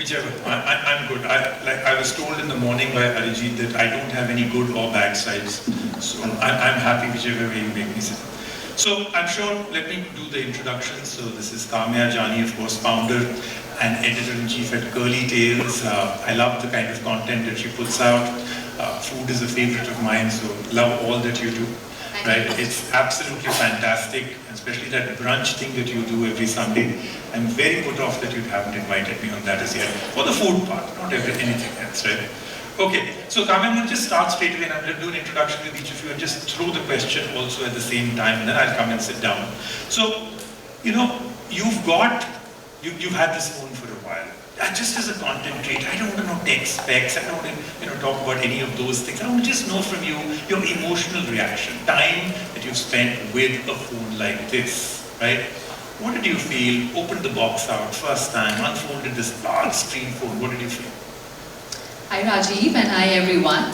Whichever. I'm good. I was told in the morning by Arijit that I don't have any good or bad sides. So I'm happy whichever way you make me sit. So I'm sure, let me do the introduction. So this is Kamya Jani, of course, founder and editor-in-chief at Curly Tales. I love the kind of content that she puts out. Food is a favorite of mine, so love all that you do. Right? It's absolutely fantastic, especially that brunch thing that you do every Sunday. I'm very put off that you haven't invited me on that as yet. For the food part, not anything else, right? Okay, so Kamya, I'm going to just start straight away and I'm going to do an introduction with each of you and just throw the question also at the same time, and then I'll come and sit down. So, you know, you've had this phone for a while. Just as a content creator, I don't want to know tech specs, I don't want to talk about any of those things. I want to just know from you your emotional reaction, time that you've spent with a phone like this, right? What did you feel? Opened the box out first time, unfolded this large screen phone, what did you feel? Hi Rajiv and hi everyone.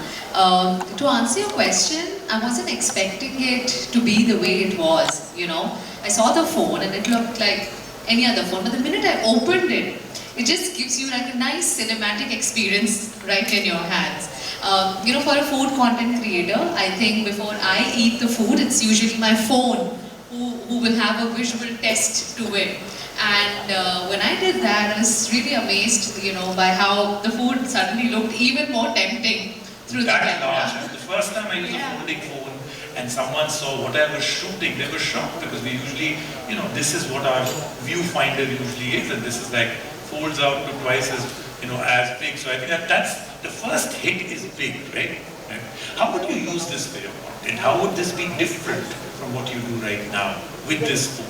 To answer your question, I wasn't expecting it to be the way it was, you know. I saw the phone and it looked like any other phone, but the minute I opened it, it just gives you like a nice cinematic experience right in your hands. You know, for a food content creator, I think before I eat the food, it's usually my phone who will have a visual test to it. And when I did that, I was really amazed, you know, by how the food suddenly looked even more tempting through the camera. The first time I used a folding phone and someone saw what I was shooting, they were shocked because we usually, you know, this is what our viewfinder usually is, and this is like folds out to twice as, you know, as big. So I think that's the first hit is big, right? How would you use this for your content? How would this be different from what you do right now with this phone?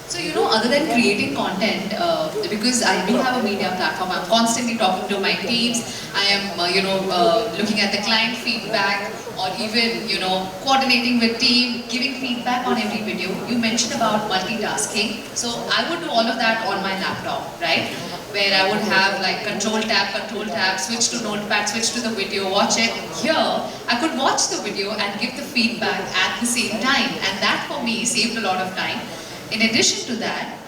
So, you know, other than creating content, because I do have a media platform, I'm constantly talking to my teams, I am, looking at the client feedback, or even, you know, coordinating with team, giving feedback on every video. You mentioned about multitasking. So I would do all of that on my laptop, right? Where I would have like control tab, switch to notepad, switch to the video, watch it. Here, I could watch the video and give the feedback at the same time. And that for me saved a lot of time. In addition to that,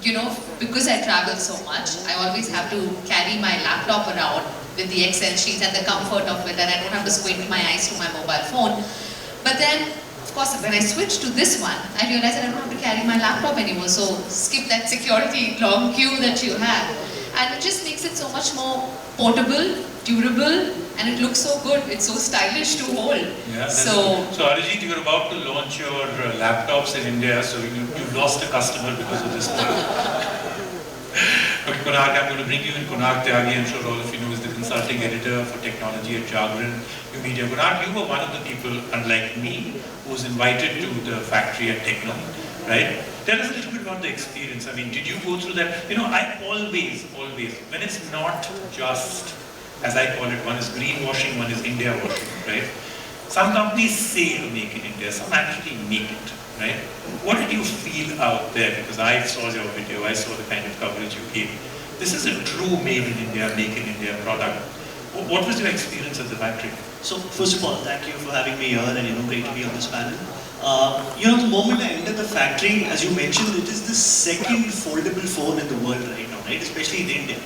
you know, because I travel so much, I always have to carry my laptop around with the Excel sheets and the comfort of it, and I don't have to squint my eyes to my mobile phone. But then, of course, when I switched to this one, I realized that I don't have to carry my laptop anymore, so skip that security long queue that you have. And it just makes it so much more portable, durable, and it looks so good. It's so stylish to hold. Yeah, so Arijit, you're about to launch your laptops in India, so you've lost a customer because of this. Okay, Konark, I'm going to bring you in. Konark Tyagi, I'm sure all of you know, is the consulting editor for technology at Jagran New Media. Konark, you were one of the people, unlike me, who was invited to the factory at Techno, right? Tell us a little bit about the experience. I mean, did you go through that? You know, I always, when it's not just, as I call it, one is greenwashing, one is India washing, right? Some companies say make in India, some actually make it, right? What did you feel out there? Because I saw your video, I saw the kind of coverage you gave. This is a true made in India, make in India product. What was your experience at the factory? So first of all, thank you for having me here, and you know, great to be on this panel. You know, the moment I entered the factory, as you mentioned, it is the second foldable phone in the world right now, right? Especially in India.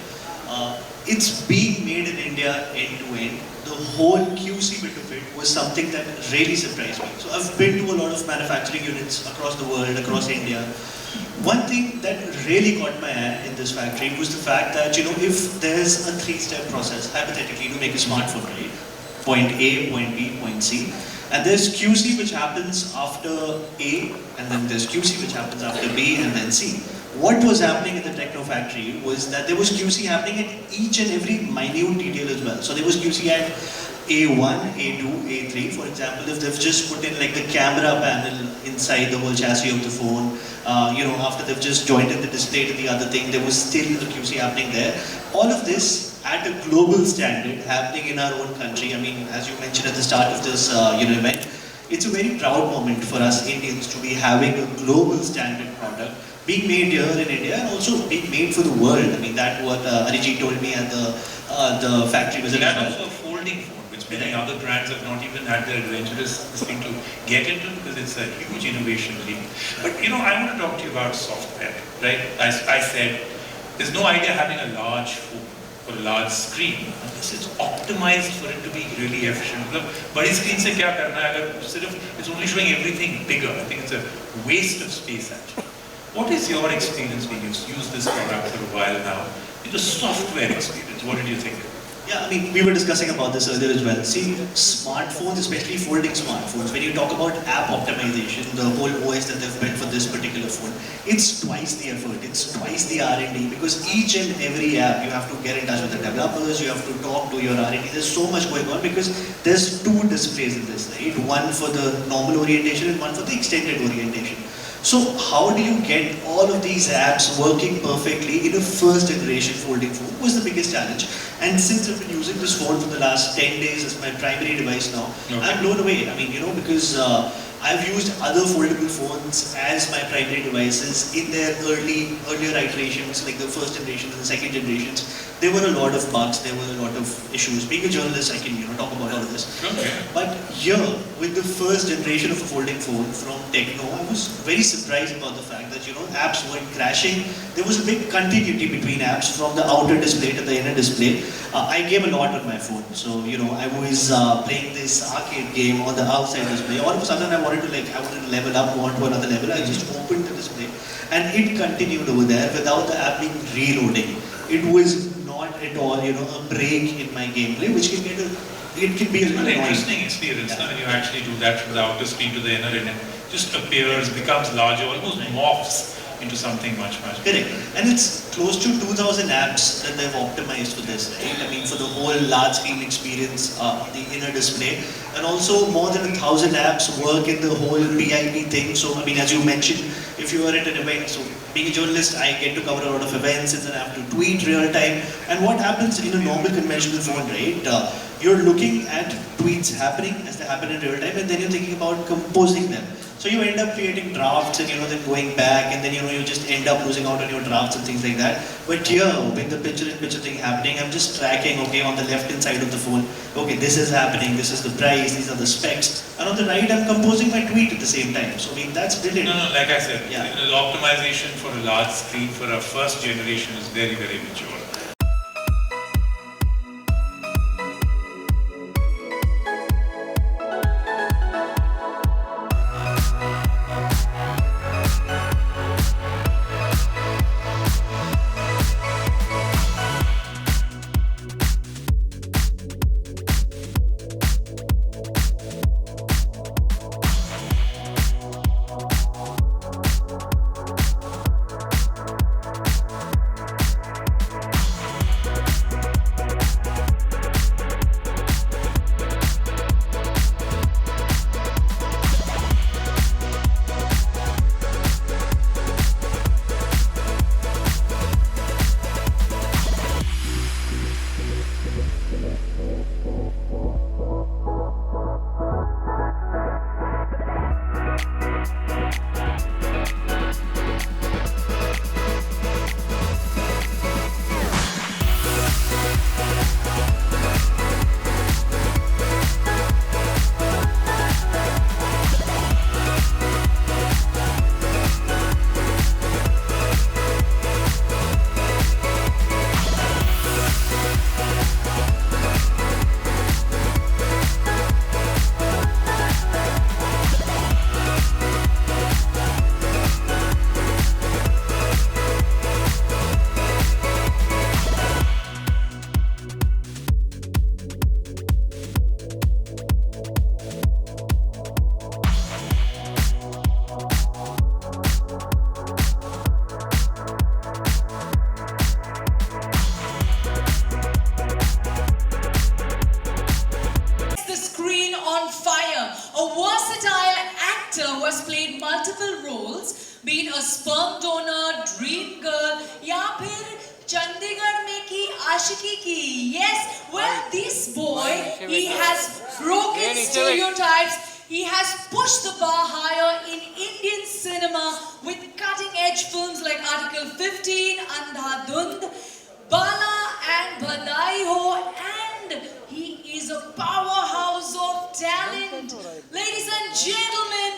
It's being made in India end to end. The whole QC bit of it was something that really surprised me. So I've been to a lot of manufacturing units across the world, across India. One thing that really caught my eye in this factory was the fact that, you know, if there's a 3-step process, hypothetically, to make a smartphone, right? Point A, point B, point C. And there's QC which happens after A, and then there's QC which happens after B, and then C. What was happening in the Techno factory was that there was QC happening at each and every minute detail as well. So there was QC at A1, A2, A3. For example, if they've just put in like the camera panel inside the whole chassis of the phone, you know, after they've just joined in the display to the other thing, there was still a QC happening there. All of this at a global standard happening in our own country. I mean, as you mentioned at the start of this event, it's a very proud moment for us Indians to be having a global standard product being made here in India and also being made for the world. I mean, that's what Arijit told me at the factory visit. And also a folding phone, which many other brands have not even had the adventurous thing to get into because it's a huge innovation leap. But you know, I want to talk to you about software, right? I said, there's no idea having a large phone, for a large screen, unless it's optimized for it to be really efficient. मतलब बड़ी screen से क्या करना है अगर सिर्फ it's only showing everything bigger. I think it's a waste of space actually. What is your experience when you've used this product for a while now? The software experience, what did you think? Yeah, I mean, we were discussing about this earlier as well. See, smartphones, especially folding smartphones, when you talk about app optimization, the whole OS that they've built for this particular phone, it's twice the effort, it's twice the R&D, because each and every app, you have to get in touch with the developers, you have to talk to your R&D. There's so much going on because there's two displays in this, right? One for the normal orientation and one for the extended orientation. So how do you get all of these apps working perfectly in a first generation folding phone was the biggest challenge. And since I've been using this phone for the last 10 days as my primary device now, I'm blown away. I mean, because I've used other foldable phones as my primary devices in their earlier iterations, like the first generation and the second generations. There were a lot of bugs, there were a lot of issues. Being a journalist, I can talk about all of this. Okay. But here, with the first generation of a folding phone from Techno, I was very surprised about the fact that apps weren't crashing. There was a big continuity between apps from the outer display to the inner display. I game a lot on my phone, so I was playing this arcade game on the outside display. All of a sudden, I wanted to level up, go on to another level. I just opened the display, and it continued over there without the app being reloading. It was not at all, a break in my gameplay, which can get it can be a little An annoying. interesting experience when you actually do that from the outer screen to the inner, and it just appears, becomes larger, almost morphs into something much Correct. And it's close to 2,000 apps that they've optimized for this, right? I mean, for the whole large screen experience on the inner display. And also more than 1,000 apps work in the whole BIP thing. So, I mean, as you mentioned, if you are at an event, so being a journalist, I get to cover a lot of events and then I have to tweet real time. And what happens in a normal conventional phone, right? You're looking at tweets happening as they happen in real time, and then you're thinking about composing them. So you end up creating drafts and then going back, and then you just end up losing out on your drafts and things like that. But here, with the picture-in-picture thing happening, I'm just tracking, okay, on the left-hand side of the phone, okay, this is happening, this is the price, these are the specs. And on the right, I'm composing my tweet at the same time. So I mean, that's brilliant. No, like I said, Yeah. the optimization for a large screen for a first generation is very, very mature. multiple roles, be it a sperm donor, dream girl, या फिर चंडीगढ़ में की आशिकी की. Yes, well, this boy, he has broken stereotypes. He has pushed the bar higher in Indian cinema with cutting-edge films like Article 15, Andhadhund, Bala and Badai Ho, and he is a powerhouse of talent. Ladies and gentlemen,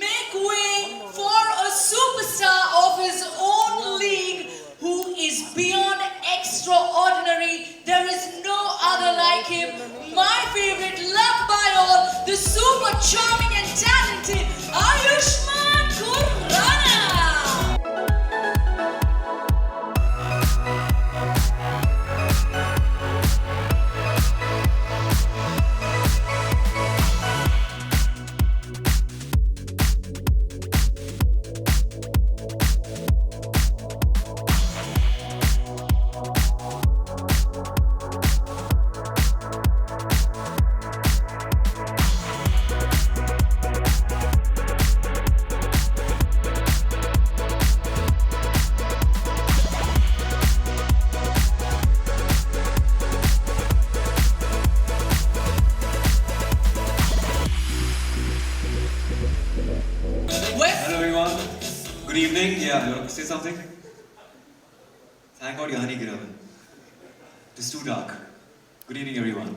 make way for a superstar of his own league who is beyond extraordinary. charming and talented Ayushmann Khurrana. Hello everyone. Good evening. Yeah, you want to say something? Thank God यहाँ नहीं गिरा मैं. It's too dark. Good evening everyone.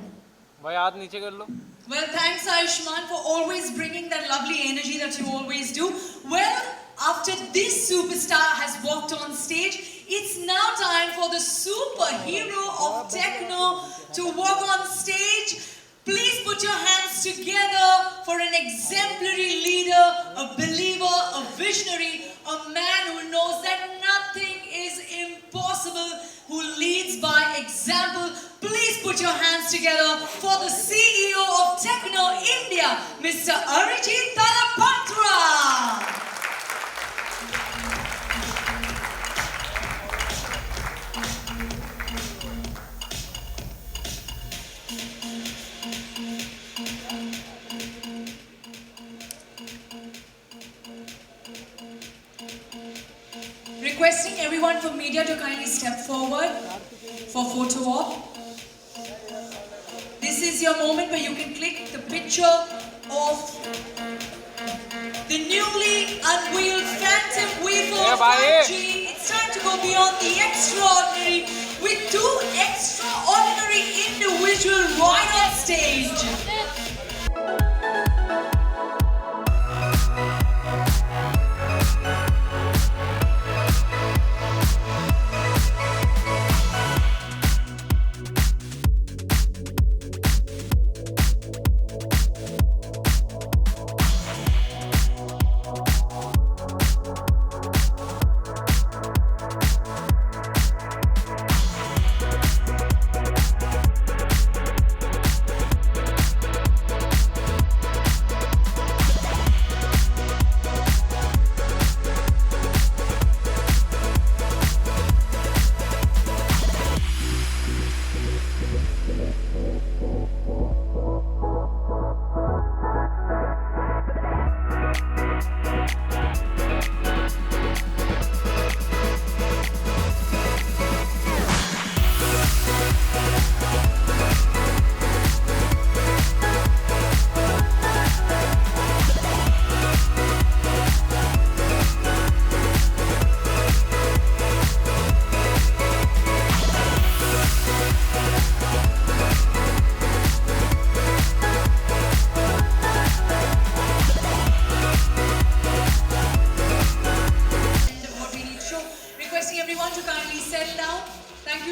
भाई हाथ नीचे कर लो. Well, thanks Ayushmann for always bringing that lovely energy that you always do. Well, after this superstar has walked on stage, it's now time for the superhero of techno to walk on stage. Please put your hands together for an exemplary leader, a believer, a visionary, a man who knows that nothing is impossible, who leads by example. Please put your hands together for the CEO of Techno India, Mr. Arijit Talapatra. Requesting everyone from media to kindly step forward for photo op. This is your moment where you can click the picture of the newly unveiled Phantom Weaver Yeah, bye. 5G. It's time to go beyond the extraordinary with two extraordinary individuals right on stage.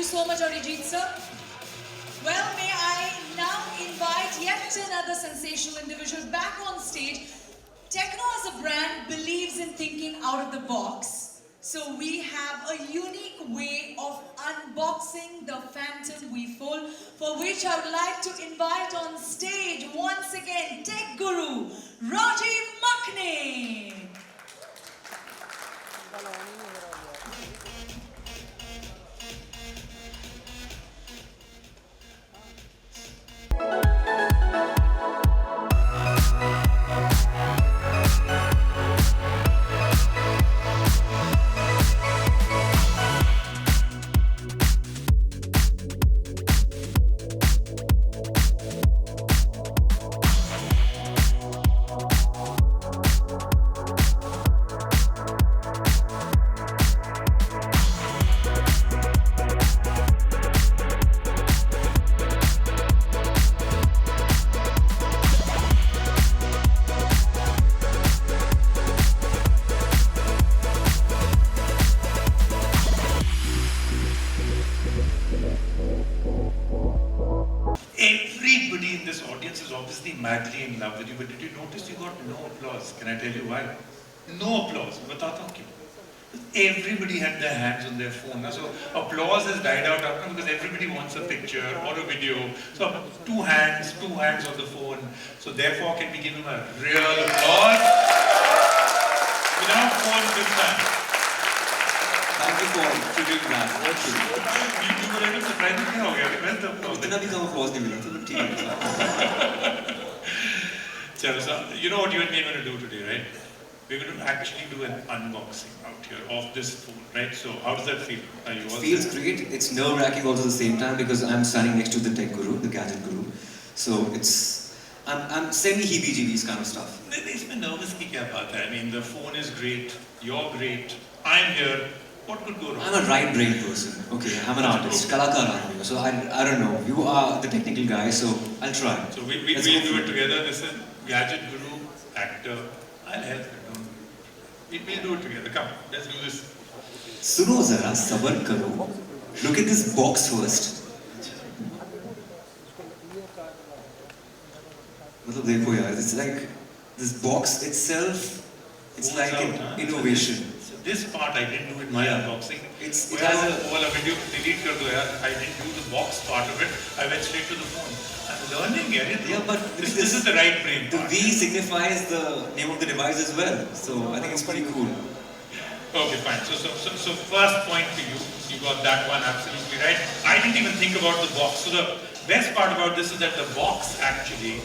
so much, Arijit sir. Well, may I now invite yet another sensational individual back on stage. Techno as a brand believes in thinking out of the box. So we have a unique way of unboxing the Phantom V-Fold, for which I would like to invite on stage once again Tech Guru Rajiv Makhne. madly in love with you, but did you notice you got no applause? Can I tell you why? No applause. बताता हूँ क्यों? Everybody had their hands on their phone. So applause has died out after because everybody wants a picture or a video. So two hands on the phone. So therefore, can we give him a real applause? Without phone this time. Thank you for triggering that. Thank you. You were able to surprise me. क्या हो गया? Where's the applause? इतना भी कम applause नहीं मिला था तो ठीक है. So you know what you and me are going to do today, right? We're going to actually do an unboxing out here of this phone, right? So how does that feel? Are you all Feels set? great. It's nerve-wracking also at the same time because I'm standing next to the tech guru, the gadget guru. So I'm semi-heebie-jeebies kind of stuff. इसमें nervous की क्या बात है? I mean, the phone is great, you're great, I'm here. What could go wrong? I'm a right-brained person. Okay, I'm an artist. Kalakar I'm here. So I don't know. You are the technical guy, so I'll try. So we'll Let's do go for it together. This is gadget guru, actor. I'll help you. We'll do it together. Come, let's do this. सुनो जरा सबर करो. Look at this box first. मतलब देखो यार, it's like this box itself. It's like an innovation. So this part I didn't do in my unboxing. It It has has a a video delete कर दो यार. I didn't do the box part of it. I went straight to the phone. I'm learning here. Yeah, but this is the right brain the part. V signifies the name of the device as well. So I think it's pretty cool. Okay, fine. So first point to you. You got that one absolutely right. I didn't even think about the box. So the best part about this is that the box actually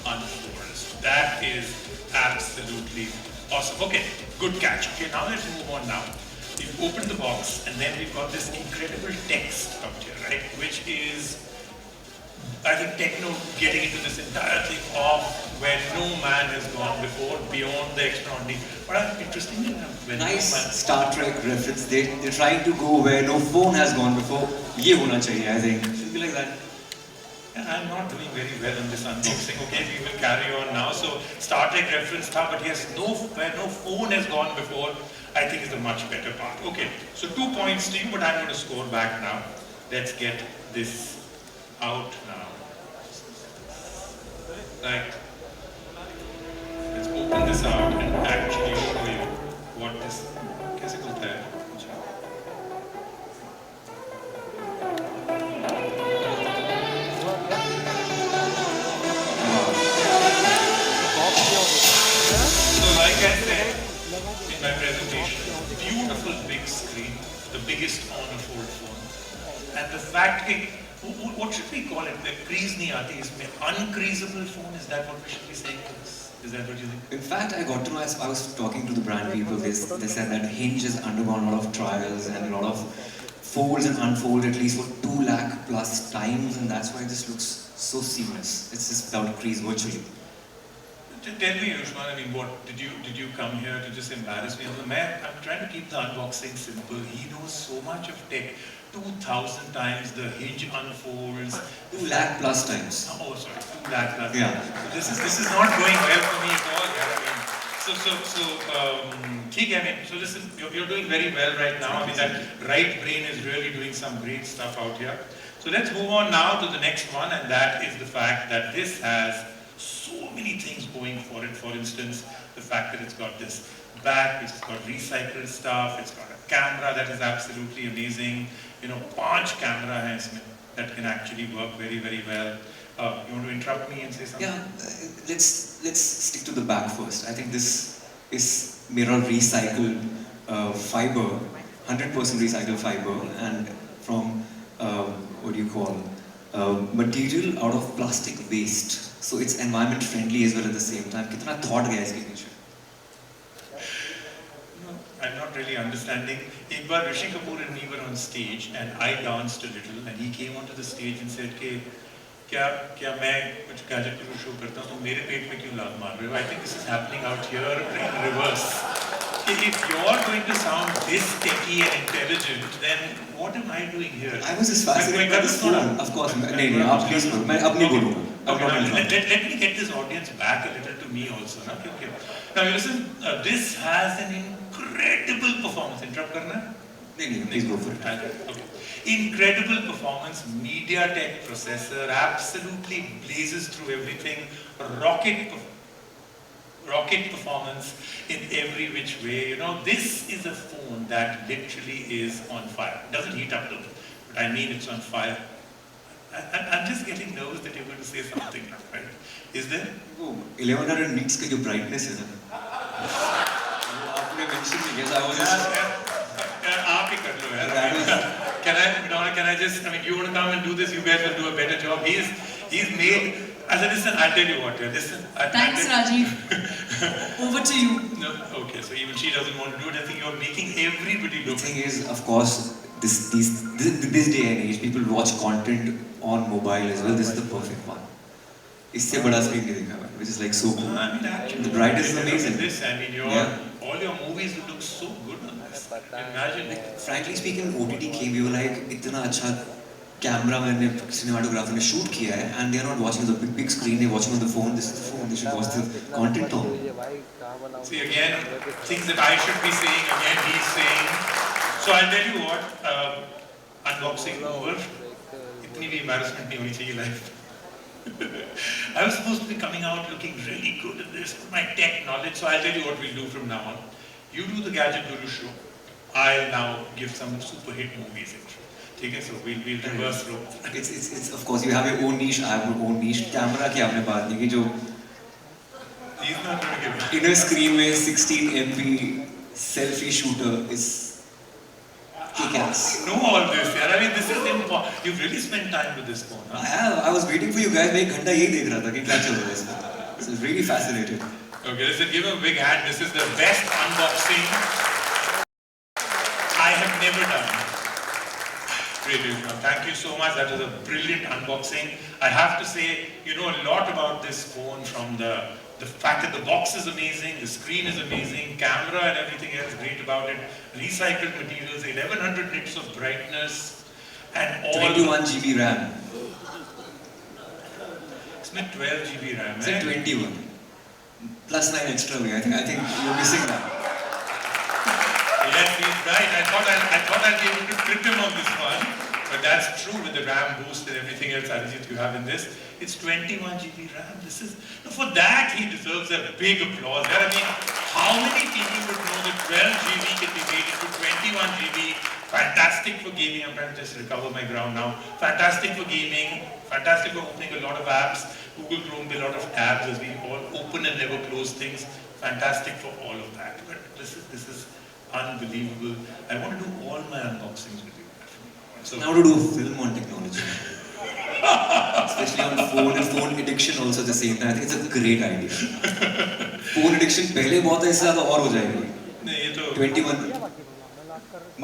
unfolds. That is absolutely awesome. Okay, good catch. Okay, now let's move on now. We've opened the box and then we've got this incredible text out here, right? Which is, I think, techno getting into this entire thing of where no man has gone before, beyond the extraordinary. What an interesting thing. When Nice no man, Star Trek reference. They're trying to go where no phone has gone before. ये होना चाहिए, I think. Should be like that. I'm not doing very well in this unboxing. Okay, we will carry on now. So Star Trek reference stuff, but yes, where no phone has gone before, I think is the much better part. Okay, so 2 points to you, but I'm going to score back now. Let's get this out now. Like, let's open this out and actually show you what this. कैसे खुलता है? So like I said in my presentation, beautiful big screen, the biggest on a fold phone. And the fact that, what should we call it? The crease nahi aati isme. Uncreasable phone, is that what we should be saying to this? Is that what you think? In fact, I got to know as I was talking to the brand people, they said that Hinge has undergone a lot of trials and a lot of folds and unfolds at least for 2 lakh plus times, and that's why this looks so seamless. It's just without crease virtually. Tell me, Yushman, I mean, what did you come here to just embarrass me? I'm trying to keep the unboxing simple. He knows so much of tech. 2,000 times the Hinge unfolds. 2 lakh plus times. Oh, sorry, 2 lakh plus. Yeah. So this is not going well for me at all. Yeah, I mean, ठीक है, I mean, so listen, you're doing very well right now. I mean, that right brain is really doing some great stuff out here. So let's move on now to the next one, and that is the fact that this has so many things going for it. For instance, the fact that it's got this back, which has got recycled stuff. It's got a camera that is absolutely amazing. You know, 5 camera hai isme that can actually work very, very well. You want to interrupt me and say something? Yeah, let's stick to the back first. I think this is made of recycled fiber, 100% recycled fiber, and from what do you call material out of plastic waste. So it's environment friendly as well at the same time. कितना thought गया इसके पीछे? I'm not really understanding. एक बार Rishi Kapoor and me were on stage and I danced a little and he came onto the stage and said कि क्या मैं कुछ gadget को show करता हूँ मेरे पेट में क्यों लात मार रहे हो? I think this is happening out here in reverse. If you're going to sound this techy and intelligent, then what am I doing here? I was just fascinated by this phone. Of course, नहीं आप please बोलो. मैं अब नहीं बोलूँगा. Let me get this audience back a little to me also. Na? Okay. Now listen, this has an incredible performance. Interrupt करना? नहीं, please go for it. Okay. Incredible performance, MediaTek processor, absolutely blazes through everything, rocket performance in every which way. You know, this is a phone that literally is on fire. It doesn't heat up though, but I mean it's on fire. I'm just getting nervous that you're going to say something now, right? Is there? वो 1100 nits का जो brightness है ना, वो आपने mention नहीं किया, I was just. आप ही कर लो यार. That was- Can I just, I mean, you want to come and do this, you guys will do a better job. He's made, I said, listen, I'll tell you what, listen. Thanks, Rajiv. Over to you. No, okay, so even she doesn't want to do it. I think you're making everybody The look. thing is, of course, this day and age, people watch content on mobile as well. This is the perfect one. इससे बड़ा screen नहीं देखा मैंने, which is like so cool. I mean, actually, The brightness is look at amazing. This, I mean, Yeah. all your movies will look so good on this. Imagine it. Frankly speaking, OTT came, we were like, इतना अच्छा camera मैंने cinematographer ने shoot किया है, and they are not watching on the big screen, they are watching on the phone. This is the phone. They should watch the content on. See, again, things that I should be saying, again, he's saying. So I'll tell you what, unboxing over. इतनी भी embarrassment नहीं होनी चाहिए life. I was supposed to be coming out looking really good at this, with my tech knowledge, so I'll tell you what we'll do from now on. You do the Gadget Guru show. I'll now give some super hit movies intro. Okay, so we'll reverse role. It's of course you have your own niche, I have my own niche. Camera की आपने बात नहीं की जो He's not going to give it. inner screen में 16 MP selfie shooter is kick-ass. Know all this, yeah. I mean, this is important. You've really spent time with this phone, huh? I was waiting for you guys. मैं एक घंटा यही देख रहा था कि क्या चल रहा है इसमें. So it's really fascinated. Okay, listen, give him a big hand. This is the best unboxing I have never done. Really, thank you so much. That was a brilliant unboxing. I have to say, you know a lot about this phone from the fact that the box is amazing, the screen is amazing, camera and everything else great about it, recycled materials, 1100 nits of brightness, and all. 21 GB RAM. इसमें 12 GB RAM It's a 21. Plus 9 extra भी. I think you're missing that. Yes, he's right. I thought I'd be able to trip him on this one. But that's true with the RAM boost and everything else, Arijit, you have in this. It's 21 GB RAM. For that, he deserves a big applause. I mean, how many people would know that 12 GB can be made into 21 GB? Fantastic for gaming. I'm trying to just recover my ground now. Fantastic for gaming. Fantastic for opening a lot of apps. Google Chrome, a lot of tabs as we all open and never close things. Fantastic for all of that. But this is unbelievable. I want to do all my unboxings with you. So Now to do a film on technology. Especially on phone and phone addiction also at the same time. I think it's a great idea. Phone addiction पहले बहुत है, इससे ज़्यादा और हो जाएगी. नहीं ये तो 21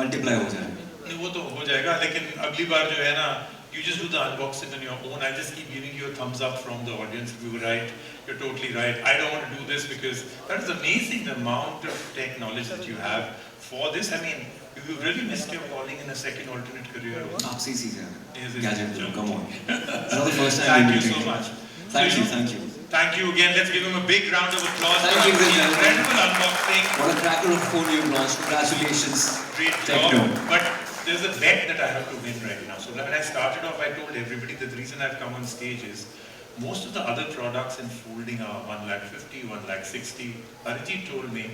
multiply हो जाएगा. नहीं वो तो हो जाएगा लेकिन अगली बार जो है ना you just do the unboxing on your own. I just keep giving you a thumbs up from the audience. You were right. You're totally right. I don't want to do this because that is amazing the amount of tech knowledge that you have for this. I mean, you really missed your calling in a second alternate career. आपसे ही सीखे हैं. Yes, yes. Gadget Guru, come on. It's not the first time Thank we're you so meeting. much. Thank So, you, thank you. Thank you again. Let's give him a big round of applause Thank for you, the Vijay. incredible unboxing. What a cracker of phone you've launched. Congratulations. Great Techno. job. But there's a bet that I have to win right now. So when I started off, I told everybody that the reason I've come on stage is most of the other products in folding are 1,50,000, 1,60,000. Arijit told me,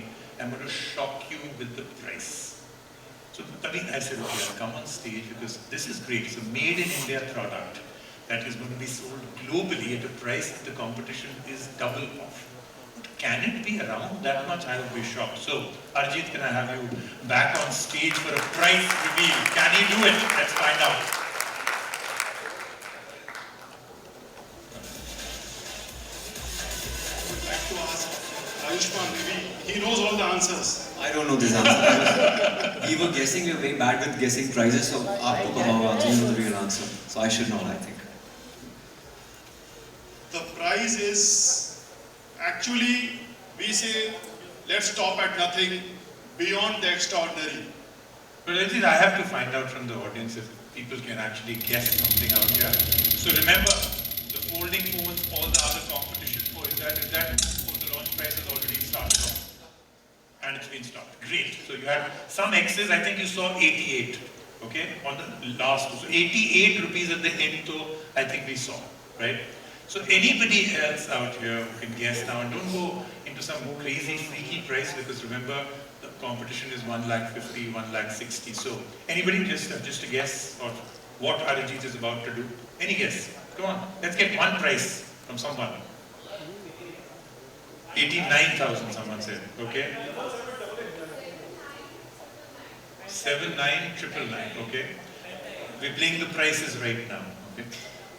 I'm going to shock you with the price. So I mean, I said, okay, I'll come on stage because this is great. It's a made in India product that is going to be sold globally at a price that the competition is double of. Can it be around that much? I would be shocked. So, Arijit, can I have you back on stage for a price reveal? Can he do it? Let's find out. I'd like to ask Ayushman, maybe he knows all the answers. I don't know this answer. We were guessing, we were very bad with guessing prizes, so आपको पता होगा answer, you know the real answer. So I should know, I think. The prize is actually, we say, let's stop at nothing beyond the extraordinary. But Arijit, I have to find out from the audience if people can actually guess something out here. So remember, the folding phones, all the other competition for is that oh, the launch price has already started off. and it's been stopped. Great. So you had some X's, I think you saw 88, okay, on the last two. So 88 rupees at the end, so I think we saw, right? So anybody else out here who can guess now, and don't go into some crazy freaky price, because remember the competition is 1,50,000, 1,60,000. So anybody just a guess or what Arijit is about to do? Any guess? Come on, let's get one price from someone. 89,000, someone said. Okay. 79,999. Okay. We're playing the prices right now. Okay.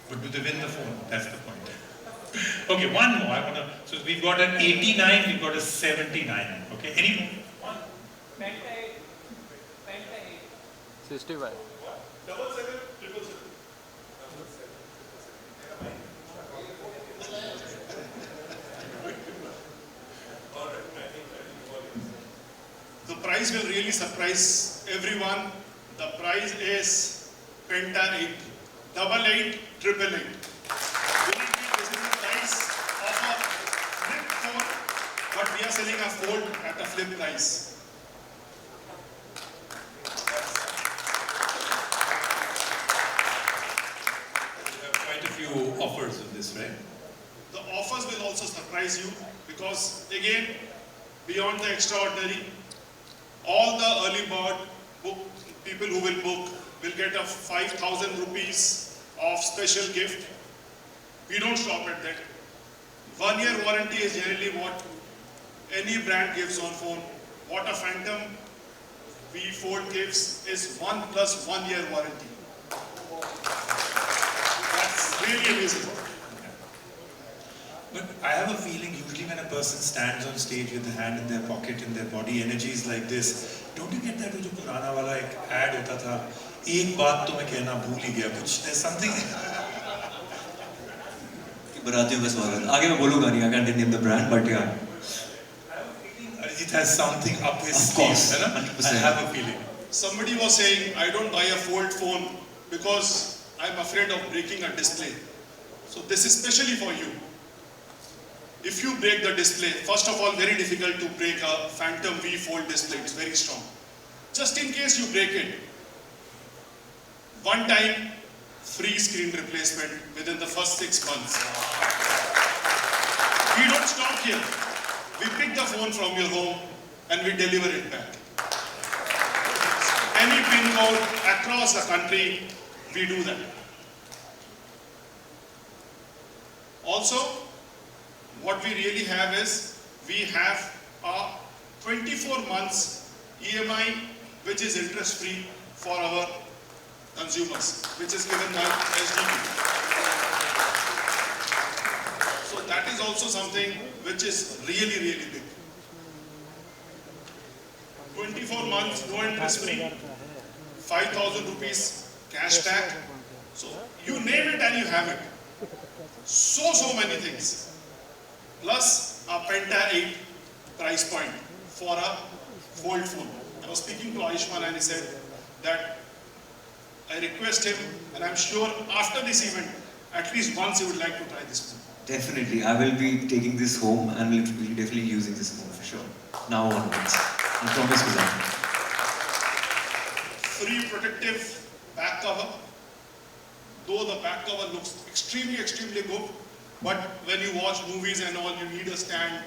But do they win the phone? That's the point. Okay, one more. So we've got an 89, we've got a 79. Okay. Any? 65. The prize will really surprise everyone. The prize is Penta 8, 88, 888. This is the price of a flip phone, but we are selling a fold at a flip price. We have quite a few offers in this, right? The offers will also surprise you because, again, beyond the extraordinary, all the early bird people who will book will get a 5,000 rupees of special gift. We don't stop at that. 1 year warranty is generally what any brand gives on phone. What a Phantom V Fold gives is 1 + 1 year warranty. That's really amazing. But I have a feeling usually when a person stands on stage with the hand in their pocket and their body energy is like this, don't you get that जो पुराना वाला एक ad होता था, एक बात तो मैं कहना भूल ही गया, कुछ there's something. बरातियों का स्वागत. आगे मैं बोलूँगा नहीं, I can't name the brand, but yeah. Arijit has something up his Of course, sleeve, है ना? 100%. I have a feeling. Somebody was saying, I don't buy a fold phone because I'm afraid of breaking a display. So this is specially for you. If you break the display, first of all, very difficult to break a Phantom V Fold display. It's very strong. Just in case you break it, one time free screen replacement within the first 6 months. We don't stop here. We pick the phone from your home and we deliver it back. Any pin code across the country, we do that. Also, what we really have is, we have a 24 months EMI which is interest free for our consumers, which is given by SDB. So that is also something which is really, really big. 24 months, no interest free, 5,000 rupees cash back. So you name it and you have it. So many things. Plus a Penta 8 price point for a fold phone. I was speaking to Ayushman and he said that I request him, and I'm sure after this event, at least once he would like to try this phone. Definitely, I will be taking this home and will be definitely using this phone for sure. Now onwards. I promise you that. Free protective back cover. Though the back cover looks extremely good, but when you watch movies and all, you need a stand.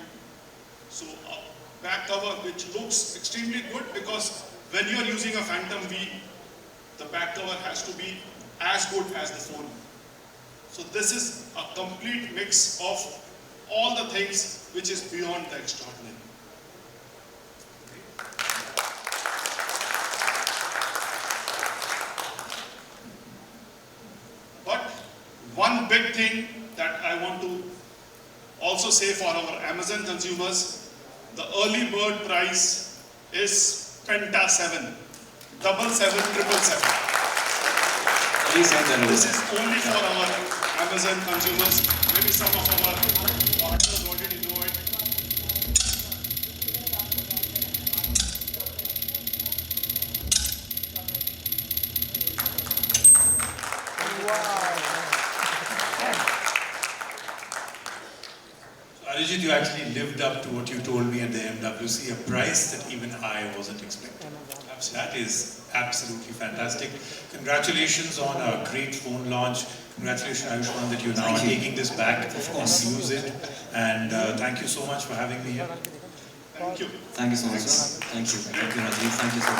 So a back cover which looks extremely good, because when you are using a Phantom V, the back cover has to be as good as the phone. So this is a complete mix of all the things which is beyond the extraordinary. But one big thing that I want to also say for our Amazon consumers, the early bird price is Penta 7, 77777. Please send that This over. is only for our Amazon consumers. Maybe some of our partners already know it. So Arijit, you actually lived up to what you told me at the MWC, a price that even I wasn't expecting. That is absolutely fantastic. Congratulations on a great phone launch. Congratulations, Ayushmann, that you're now taking this back and use it. And thank you so much for having me here. Thank you. Thank you so much. Thank you. Thank you, Rajiv. Thank you so much.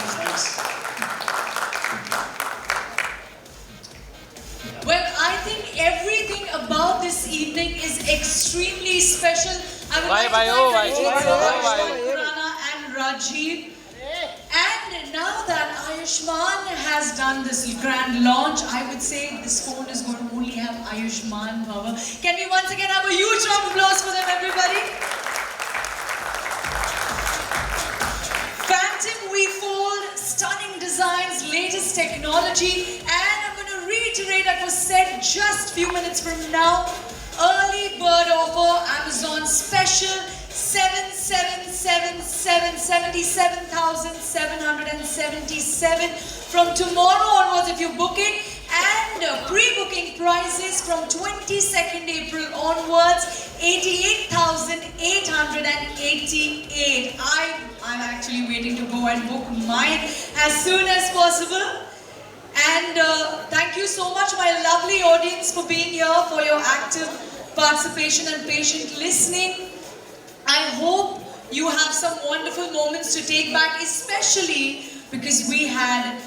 Well, I think everything about this evening is extremely special. I would like to thank Arijit sir, Ayushmann Khurrana and Rajiv. And now that Ayushmann has done this grand launch, I would say this phone is going to only have Ayushmann power. Can we once again have a huge round of applause for them, everybody? Phantom V Fold, stunning designs, latest technology, and I'm going to reiterate what was said just a few minutes from now. Early bird offer, Amazon special, 77,777 from tomorrow onwards if you book it, and pre-booking prices from 22nd April onwards, 88,888. I'm actually waiting to go and book mine as soon as possible. And thank you so much, my lovely audience, for being here, for your active participation and patient listening. I hope you have some wonderful moments to take back, especially because we had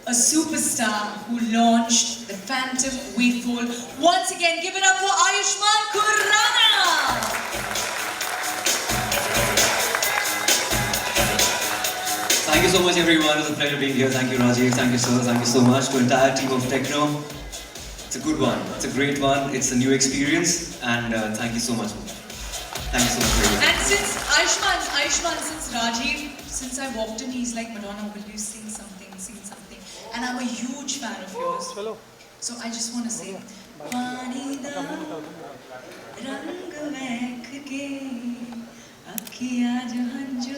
a superstar who launched the Phantom V Fold. Once again, give it up for Ayushmann Khurrana! Thank you so much, everyone. It was a pleasure being here. Thank you, Rajiv. Thank you, sir. Thank you so much to the entire team of Techno. It's a good one. It's a great one. It's a new experience. And thank you so much. Thank you so much, everyone. And since Ayushmann, since Rajiv, since I walked in, he's like, Madonna, will you sing something? And I'm a huge fan of yours. So I just want to say, Pani da rang mehk ke akhiyan jahan jo.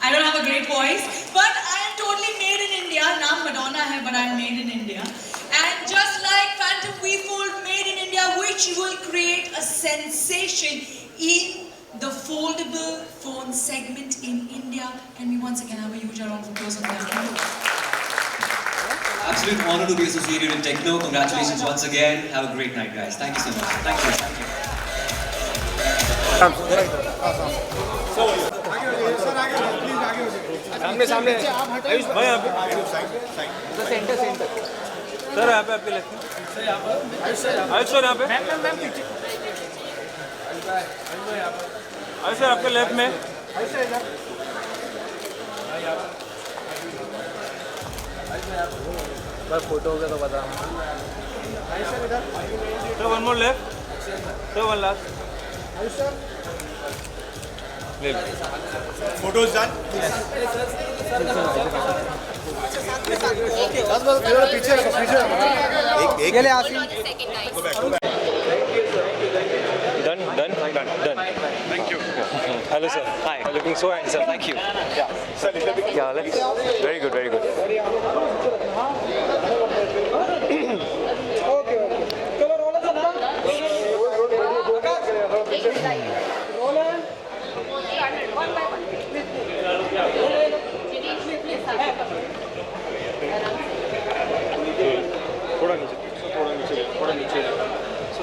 I don't have a great voice, but I am totally made in India. Naam Madonna hai, but I am made in India. And just like Phantom V Fold made in India, which will create a sensation in the foldable phone segment in India. Can we once again have a huge round of applause on that? Absolute honor to be associated with Techno. Congratulations once again. Have a great night, guys. Thank you so much. Thank you. Thank you. सामने सामने आयुष भाई यहाँ पे centre centre sir यहाँ पे आपके left में Ayush sir यहाँ पे आयुष सर आपके लेफ्ट में बस फोटो हो गया तो बता sir one more left sir one last Photos done? Done. Thank you. Hello sir. Hi. Looking so handsome. Thank you. Yeah. Yeah. Let's. Very good. Very good.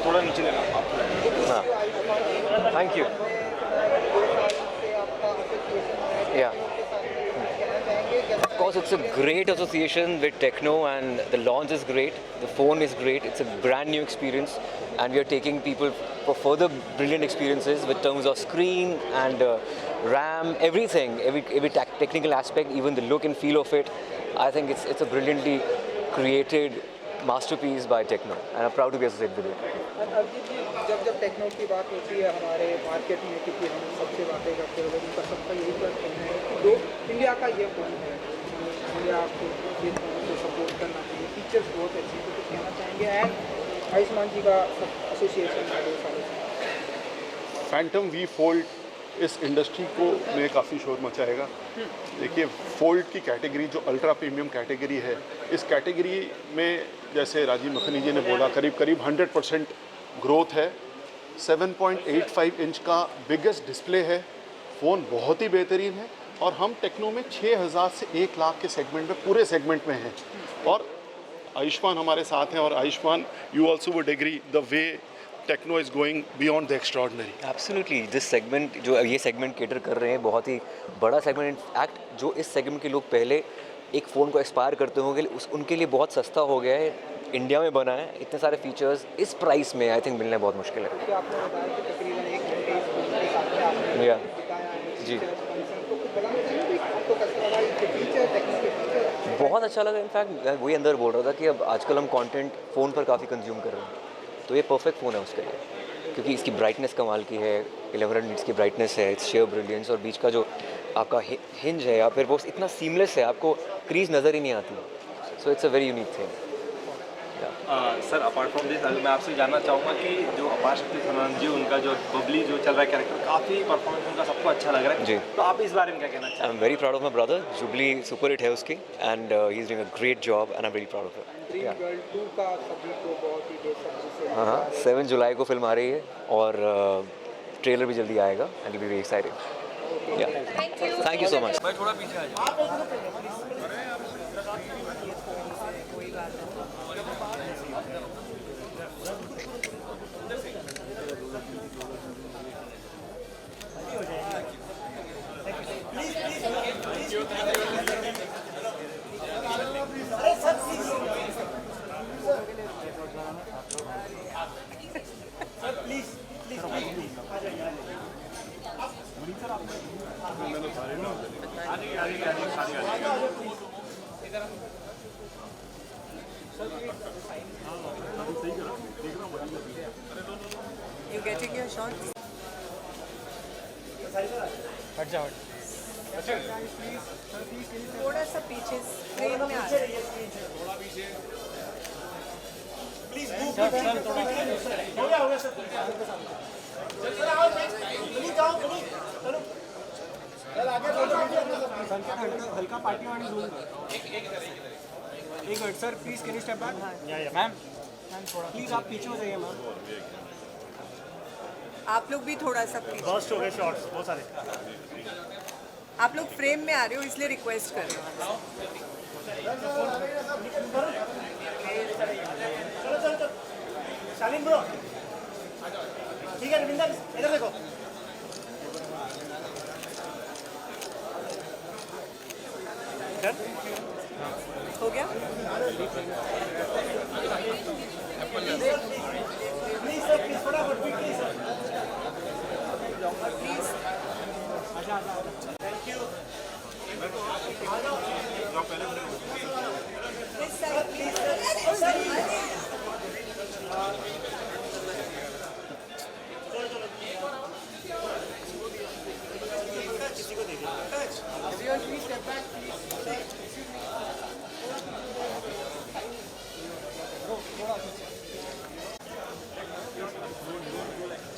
थोड़ा नीचे लेना Thank you. Yeah. Of course, it's a great association with Techno, and the launch is great. The phone is great. It's a brand new experience, and we are taking people for further brilliant experiences with terms of screen and RAM, everything, every technical aspect, even the look and feel of it. I think it's a brilliantly created masterpiece by Techno, and I'm proud to be associated with it. जब techno की बात होती है हमारे market में कि हम सबसे बातें करते हैं लोग उनका सबका यही कहते हैं कि दो इंडिया का ये फोन है, इंडिया आपको ये फोन को सपोर्ट करना चाहिए, फीचर्स बहुत अच्छे हैं, तो कहना चाहेंगे। एंड आयुष्मान जी का एसोसिएशन है 2 सालों से। फैंटम वी फोल्ड इस इंडस्ट्री को में काफ़ी शोर मचाएगा। देखिए, फोल्ड की कैटेगरी जो अल्ट्रा प्रीमियम कैटेगरी है, इस कैटेगरी में जैसे राजीव मखनी जी ने बोला करीब 100% ग्रोथ है 7.85 इंच का बिगेस्ट डिस्प्ले है, फ़ोन बहुत ही बेहतरीन है और हम टेक्नो में 6000 से 1 लाख के सेगमेंट में, पूरे सेगमेंट में हैं। और आयुष्मान हमारे साथ हैं और Ayushmann, you also would agree the way techno is going beyond the extraordinary. Absolutely, this segment जो ये सेगमेंट केटर कर रहे हैं, बहुत ही बड़ा सेगमेंट। इनफैक्ट जो इस सेगमेंट के लोग पहले एक फ़ोन को एक्सपायर करते होंगे, उनके लिए बहुत सस्ता हो गया है, इंडिया में बना है। इतने सारे फीचर्स इस प्राइस में आई थिंक मिलना बहुत मुश्किल है। क्योंकि आपने बताया कि तकरीबन 1 घंटे इस फ़ोन के साथ में आपने या बिताया है, जी। फीचर्स, फंक्शन, तो कुछ बताना चाहिए कि आपको कस्टमाइज के फीचर, टेक्नो के फीचर बहुत अच्छा लगा। इनफैक्ट मैं वही अंदर बोल रहा था कि अब आजकल हम कंटेंट फ़ोन पर काफ़ी कंज्यूम कर रहे हैं, तो ये परफेक्ट फ़ोन है उसके लिए, क्योंकि इसकी ब्राइटनेस कमाल की है, 1100 निट्स की ब्राइटनेस है, इट्स शेयर ब्रिलियंस, और बीच का जो आपका हिंज है या फिर वो इतना सीमलेस है, आपको क्रीज नज़र ही नहीं आती। So it's a very unique thing. Sir apart from this मैं आपसे जानना चाहूँगा कि जो अपार शक्ति सनातन जी, उनका जो बबली जो चल रहा है कैरेक्टर, काफ़ी परफॉर्मेंस उनका सबको अच्छा लग रहा है जी। तो आप इस बारे में क्या कहना चाहते हैं? I am very proud of my brother. Jubilee super hit है उसकी, and he is doing a great job and I am very proud of him. Dream girl 2 का सभी को बहुत ही बेसब्री से हाँ, 7 जुलाई को फिल्म आ रही है और ट्रेलर भी जल्दी आएगा and will be very excited. या थैंक यू सो मच। मैं थोड़ा पीछे आ जाऊँ। You getting your shots? थोड़ा सा पीछे फ्रेम में आ जाए। हल्का पार्टी वाली दूर। एक minute sir, please can you step back? Ma'am थोड़ा प्लीज आप पीछे हो जाइए मैम। आप लोग भी थोड़ा सा प्लीज। बर्स्ट हो गए शॉट्स बहुत सारे। आप लोग फ्रेम में आ रहे हो इसलिए रिक्वेस्ट कर रहे हो। चलो शालीन ब्रो, ठीक है रविंदर इधर देखो। हो गया? प्लीज सर, प्लीज फटाफट please sir. Please thank you. किसी को देखिए।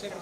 Check